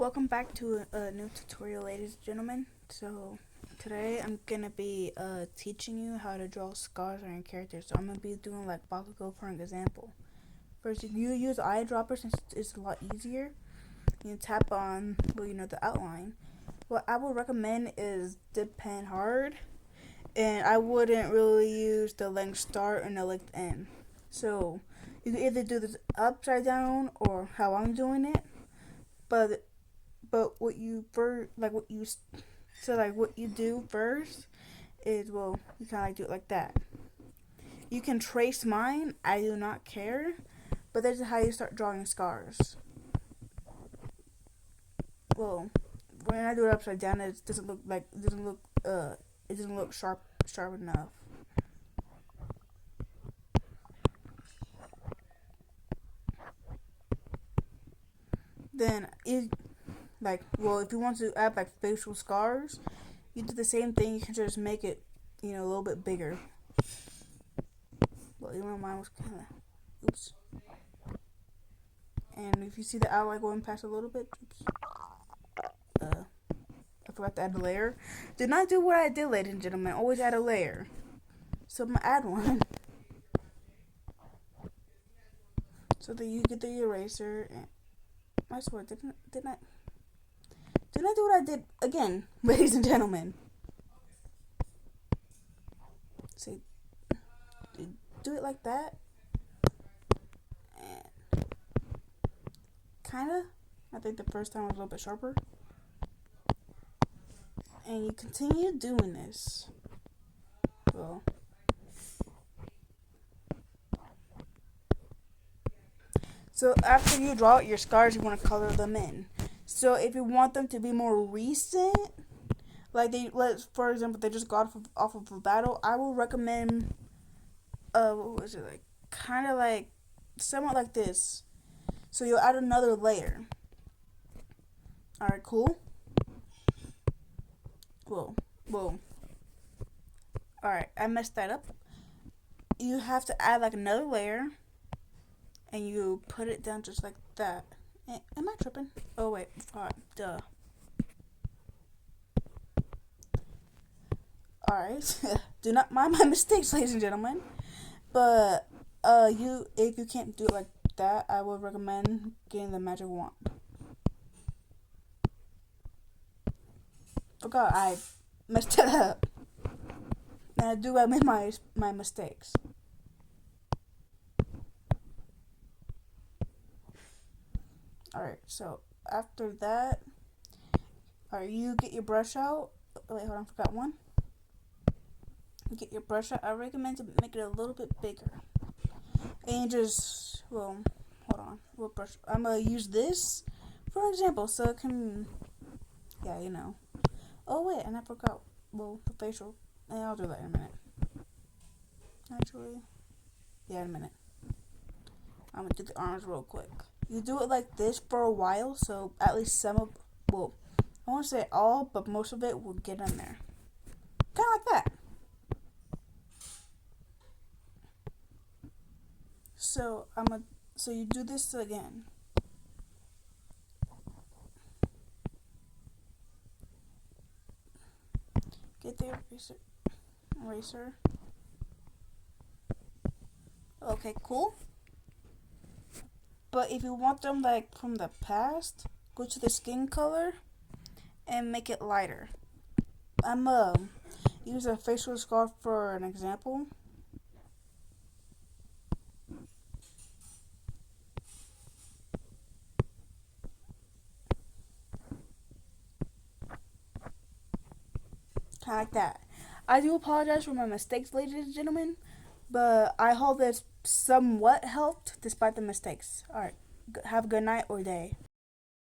Welcome back to a new tutorial, ladies and gentlemen. So today I'm gonna be teaching you how to draw scars on your characters. So I'm gonna be doing like Bakugo for an example. First, you use eyedropper since it's a lot easier. You tap on the outline. What I would recommend is dip pen hard, and I wouldn't really use the length start and the length end. So you can either do this upside down or how I'm doing it, but what you first what you do first is, well, you kind of like do it like that. You can trace mine, I do not care, but this is how you start drawing scars. Well, when I do it upside down, it doesn't look sharp enough. Then if you want to add like facial scars, you do the same thing. You can just make it, a little bit bigger. Well, even though mine was kind of, oops. And if you see the outline going past a little bit, oops. I forgot to add a layer. Do not do what I did, ladies and gentlemen. Always add a layer. So I'm gonna add one. So that you get the eraser. And I swear, didn't I do what I did again, ladies and gentlemen? See, do it like that. And kinda. I think the first time was a little bit sharper. And you continue doing this. Well, so after you draw out your scars, you want to color them in. So if you want them to be more recent, for example, they just got off of a battle, I will recommend what was it, like kind of like somewhat like this. So you'll add another layer. All right, cool. Whoa. Alright, I messed that up. You have to add like another layer, and you put it down just like that. Am I tripping? Oh wait, duh. Alright, do not mind my mistakes, ladies and gentlemen. But if you can't do it like that, I would recommend getting the magic wand. Forgot I messed it up. And I do admit my mistakes. Alright, so after that, alright, you get your brush out. Wait, hold on, I forgot one. You get your brush out. I recommend to make it a little bit bigger. And hold on. What brush? I'm gonna use this for example, so it can, Oh wait, and I forgot. Well, the facial. I'll do that in a minute. Actually, yeah, in a minute. I'm gonna do the arms real quick. You do it like this for a while, so at least I won't say all, but most of it will get in there. Kind of like that. So you do this again. Get the eraser. Okay, cool. But if you want them like from the past, go to the skin color and make it lighter. I'm use a facial scar for an example. Kind of like that. I do apologize for my mistakes, ladies and gentlemen, but I hope this somewhat helped despite the mistakes. Alright, have a good night or day.